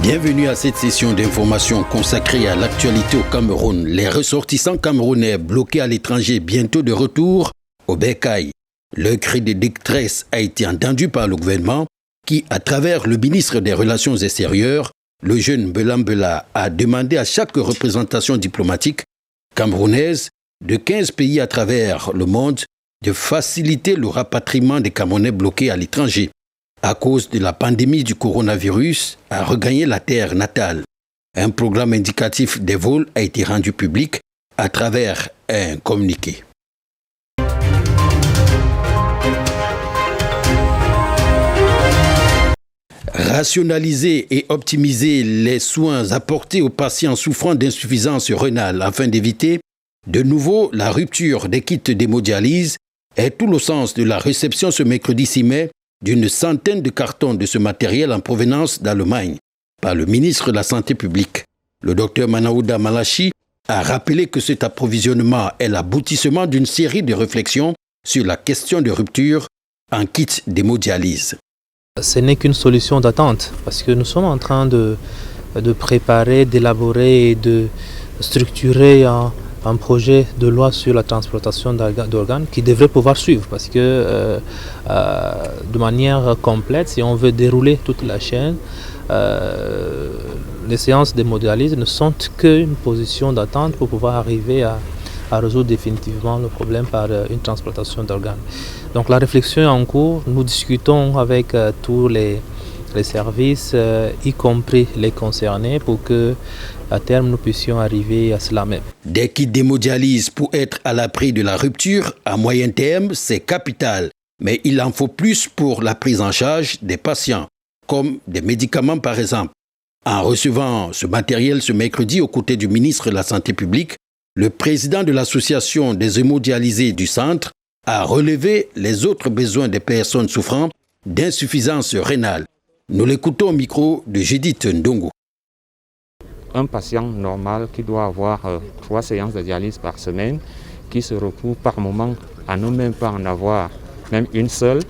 Bienvenue à cette session d'information consacrée à l'actualité au Cameroun. Les ressortissants camerounais bloqués à l'étranger bientôt de retour au bercail. Le cri de détresse a été entendu par le gouvernement qui, à travers le ministre des Relations extérieures, le jeune Belambela, a demandé à chaque représentation diplomatique camerounaise de 15 pays à travers le monde de faciliter le rapatriement des Camerounais bloqués à l'étranger à cause de la pandémie du coronavirus, à regagner la terre natale. Un programme indicatif des vols a été rendu public à travers un communiqué. Rationaliser et optimiser les soins apportés aux patients souffrant d'insuffisance rénale afin d'éviter de nouveau la rupture des kits d'hémodialyse est tout le sens de la réception ce mercredi 6 mai d'une centaine de cartons de ce matériel en provenance d'Allemagne par le ministre de la Santé publique. Le docteur Manaouda Malachi a rappelé que cet approvisionnement est l'aboutissement d'une série de réflexions sur la question de rupture en kit d'hémodialyse. Ce n'est qu'une solution d'attente parce que nous sommes en train de préparer, d'élaborer et de structurer un projet de loi sur la transplantation d'organes qui devrait pouvoir suivre parce que de manière complète, si on veut dérouler toute la chaîne, les séances d'hémodialyse ne sont qu'une position d'attente pour pouvoir arriver à résoudre définitivement le problème par une transplantation d'organes. Donc la réflexion est en cours, nous discutons avec tous les services, y compris les concernés, pour que à terme nous puissions arriver à cela même. Des kits d'hémodialyse pour être à l'abri de la rupture à moyen terme, c'est capital. Mais il en faut plus pour la prise en charge des patients, comme des médicaments par exemple. En recevant ce matériel ce mercredi aux côtés du ministre de la Santé publique, le président de l'association des hémodialysés du centre a relevé les autres besoins des personnes souffrant d'insuffisance rénale. Nous l'écoutons au micro de Judith Ndongo. Un patient normal qui doit avoir 3 séances de dialyse par semaine, qui se retrouve par moment à ne même pas en avoir même une seule,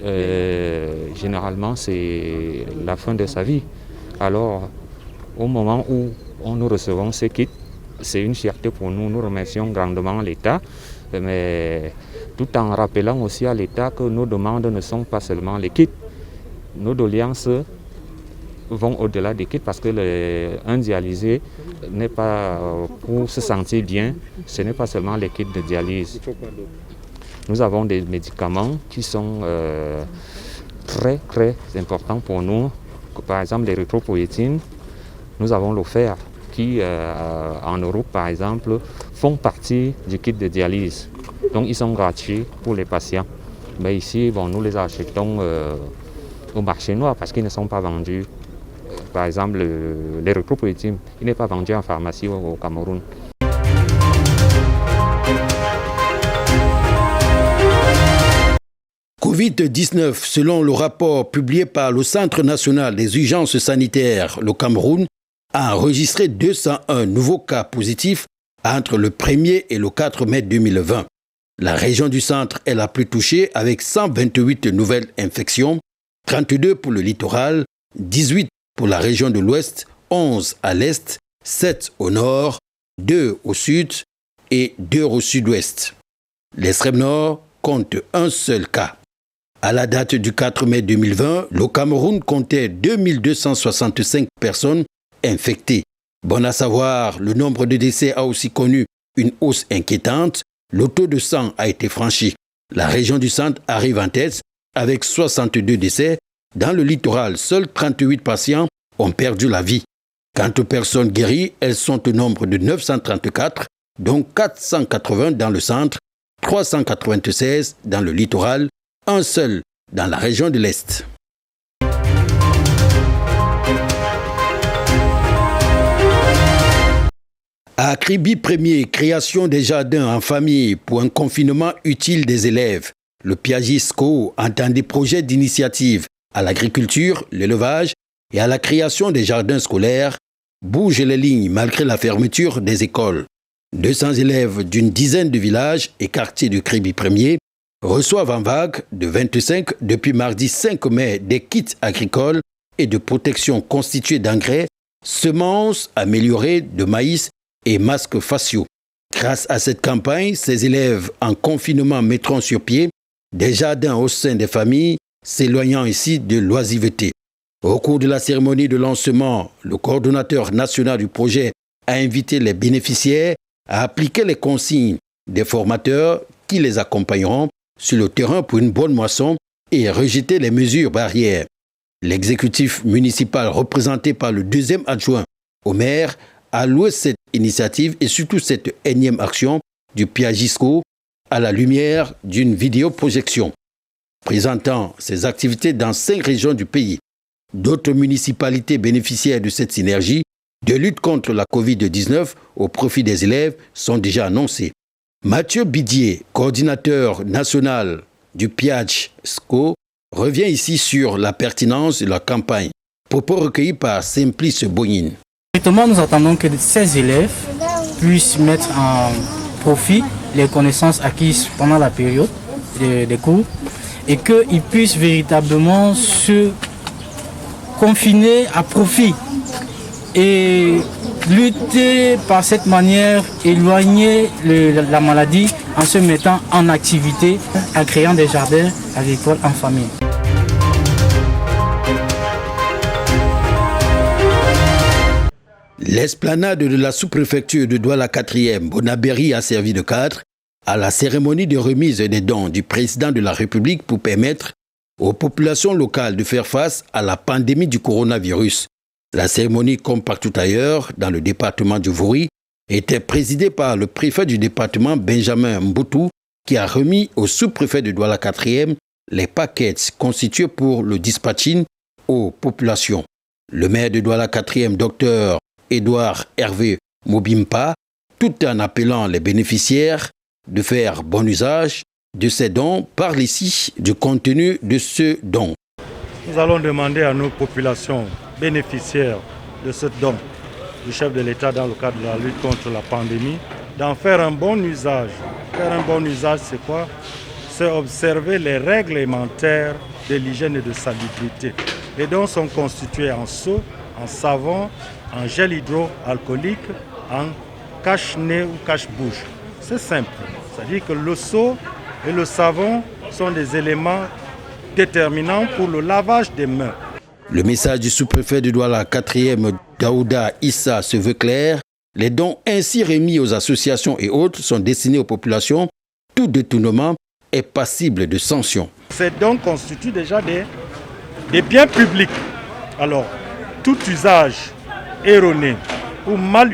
généralement c'est la fin de sa vie. Alors au moment où nous recevons ces kits, c'est une fierté pour nous, nous remercions grandement l'État, mais tout en rappelant aussi à l'État que nos demandes ne sont pas seulement les kits. Nos doléances vont au-delà des kits parce que un dialysé n'est pas, pour se sentir bien, ce n'est pas seulement les kits de dialyse. Nous avons des médicaments qui sont très très importants pour nous. Par exemple, l'érythropoïétine, nous avons le fer qui, en Europe par exemple, font partie du kit de dialyse. Donc ils sont gratuits pour les patients. Mais ici, nous les achetons au marché noir parce qu'ils ne sont pas vendus. Par exemple, l'érythropoïétine, il n'est pas vendu en pharmacie au Cameroun. Covid-19, selon le rapport publié par le Centre national des urgences sanitaires, le Cameroun a enregistré 201 nouveaux cas positifs entre le 1er et le 4 mai 2020. La région du centre est la plus touchée avec 128 nouvelles infections, 32 pour le littoral, 18 pour la région de l'Ouest, 11 à l'Est, 7 au Nord, 2 au Sud et 2 au Sud-Ouest. L'extrême Nord compte un seul cas. À la date du 4 mai 2020, le Cameroun comptait 2265 personnes infectées. Bon à savoir, le nombre de décès a aussi connu une hausse inquiétante. Le taux de sang a été franchi. La région du centre arrive en tête avec 62 décès. Dans le littoral, seuls 38 patients ont perdu la vie. Quant aux personnes guéries, elles sont au nombre de 934, dont 480 dans le centre, 396 dans le littoral, un seul dans la région de l'Est. À Kribi 1er, création des jardins en famille pour un confinement utile des élèves. Le Piagisco entend des projets d'initiative à l'agriculture, l'élevage et à la création des jardins scolaires, bouge les lignes malgré la fermeture des écoles. 200 élèves d'une dizaine de villages et quartiers de Kribi 1er reçoivent en vague de 25 depuis mardi 5 mai des kits agricoles et de protection constitués d'engrais, semences améliorées de maïs et masques faciaux. Grâce à cette campagne, ces élèves en confinement mettront sur pied des jardins au sein des familles, s'éloignant ici de l'oisiveté. Au cours de la cérémonie de lancement, le coordonnateur national du projet a invité les bénéficiaires à appliquer les consignes des formateurs qui les accompagneront sur le terrain pour une bonne moisson et rejeter les mesures barrières. L'exécutif municipal représenté par le deuxième adjoint au maire a loué cette initiative et surtout cette énième action du Piagisco à la lumière d'une vidéoprojection présentant ces activités dans 5 régions du pays. D'autres municipalités bénéficiaires de cette synergie de lutte contre la Covid-19 au profit des élèves sont déjà annoncées. Mathieu Bidier, coordinateur national du Piagisco, revient ici sur la pertinence de la campagne. Propos recueillis par Simplice Bonin. Nous attendons que ces élèves puissent mettre en profit les connaissances acquises pendant la période des cours et qu'ils puissent véritablement se confiner à profit et lutter par cette manière, éloigner la maladie en se mettant en activité, en créant des jardins agricoles en famille. L'esplanade de la sous-préfecture de Douala 4e, Bonabéry, a servi de cadre à la cérémonie de remise des dons du président de la République pour permettre aux populations locales de faire face à la pandémie du coronavirus. La cérémonie, comme partout ailleurs dans le département du Vouri, était présidée par le préfet du département Benjamin Mboutou, qui a remis au sous-préfet de Douala 4e les paquets constitués pour le dispatching aux populations. Le maire de Douala 4e, Dr Édouard Hervé Mobimpa, tout en appelant les bénéficiaires de faire bon usage de ces dons, parle ici du contenu de ce don. Nous allons demander à nos populations bénéficiaires de ce don du chef de l'État dans le cadre de la lutte contre la pandémie d'en faire un bon usage. Faire un bon usage, c'est quoi? C'est observer les règles élémentaires de l'hygiène et de salubrité. Les dons sont constitués en seau, en savon, en gel hydroalcoolique, en cache-nez ou cache-bouche. C'est simple. C'est-à-dire que le seau et le savon sont des éléments déterminants pour le lavage des mains. Le message du sous-préfet de Douala 4e, Daouda Issa, se veut clair. Les dons ainsi remis aux associations et autres sont destinés aux populations. Tout détournement est passible de sanctions. Ces dons constituent déjà des biens publics. Alors, tout usage erroné ou mal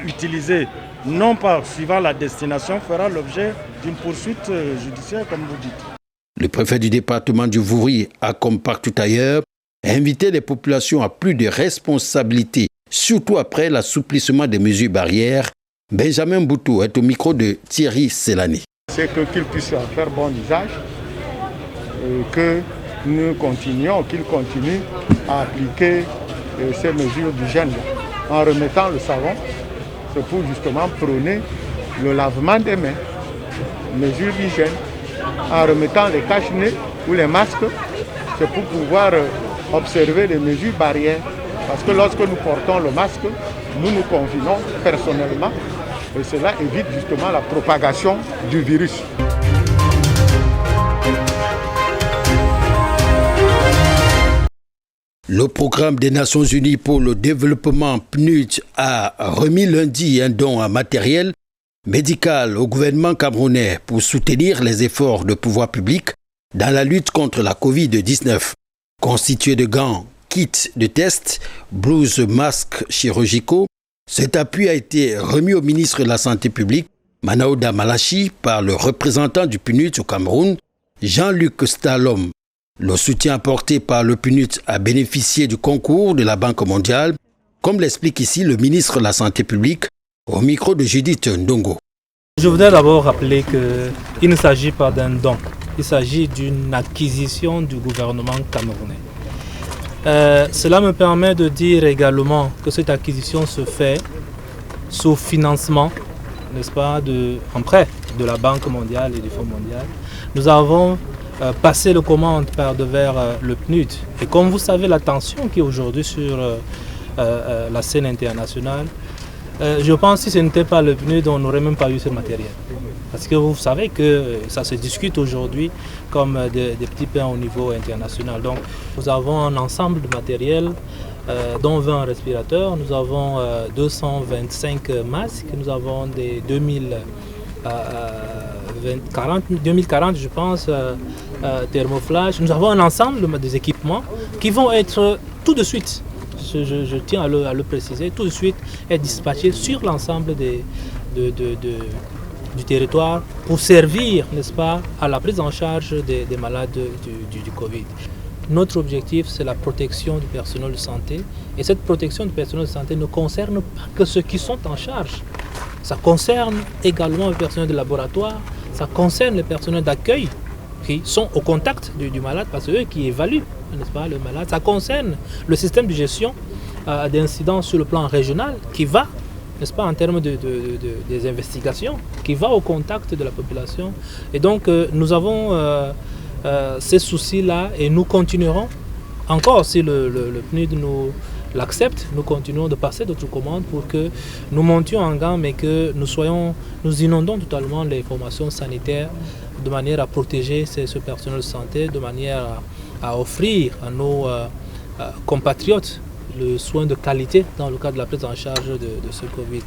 utilisé, non pas suivant la destination, fera l'objet d'une poursuite judiciaire, comme vous dites. Le préfet du département du Vouri a, comme partout ailleurs, invité les populations à plus de responsabilités, surtout après l'assouplissement des mesures barrières. Benjamin Mboutou est au micro de Thierry Selani. C'est qu'ils puissent en faire bon usage et que nous continuions, qu'ils continuent à appliquer ces mesures d'hygiène en remettant le savon. C'est pour justement prôner le lavement des mains, mesures d'hygiène. En remettant les cache-nez ou les masques, c'est pour pouvoir observer les mesures barrières. Parce que lorsque nous portons le masque, nous nous confinons personnellement et cela évite justement la propagation du virus. Le programme des Nations Unies pour le développement PNUD a remis lundi un don en matériel médical au gouvernement camerounais pour soutenir les efforts de pouvoir public dans la lutte contre la Covid-19. Constitué de gants, kits de tests, blouses, masques chirurgicaux, cet appui a été remis au ministre de la Santé publique, Manaouda Malachi, par le représentant du PNUD au Cameroun, Jean-Luc Stalom. Le soutien apporté par le PNUD a bénéficié du concours de la Banque mondiale, comme l'explique ici le ministre de la Santé publique, au micro de Judith Ndongo. Je voudrais d'abord rappeler qu'il ne s'agit pas d'un don, il s'agit d'une acquisition du gouvernement camerounais. Cela me permet de dire également que cette acquisition se fait sous financement, n'est-ce pas, en prêt de la Banque mondiale et du Fonds mondial. Nous avons passer les commandes par devers le PNUD. Et comme vous savez, la tension qui est aujourd'hui sur la scène internationale, je pense que si ce n'était pas le PNUD, on n'aurait même pas eu ce matériel. Parce que vous savez que ça se discute aujourd'hui comme des petits pains au niveau international. Donc nous avons un ensemble de matériel, dont 20 respirateurs, nous avons 225 masques, nous avons des 2040 je pense, thermoflash. Nous avons un ensemble des équipements qui vont être tout de suite, je tiens à le préciser, tout de suite être dispatchés sur l'ensemble du territoire pour servir, n'est-ce pas, à la prise en charge des malades du Covid. Notre objectif, c'est la protection du personnel de santé. Et cette protection du personnel de santé ne concerne pas que ceux qui sont en charge. Ça concerne également le personnel de laboratoire, ça concerne les personnels d'accueil qui sont au contact du malade, parce que c'est eux qui évaluent, n'est-ce pas, le malade. Ça concerne le système de gestion d'incidents sur le plan régional qui va, n'est-ce pas, en termes des investigations, qui va au contact de la population. Et donc, nous avons ces soucis-là et nous continuerons, encore si le PNUD nous l'accepte, nous continuons de passer d'autres commandes pour que nous montions en gamme et que nous inondons totalement les formations sanitaires de manière à protéger ce personnel de santé, de manière à offrir à nos compatriotes le soin de qualité dans le cadre de la prise en charge de ce Covid.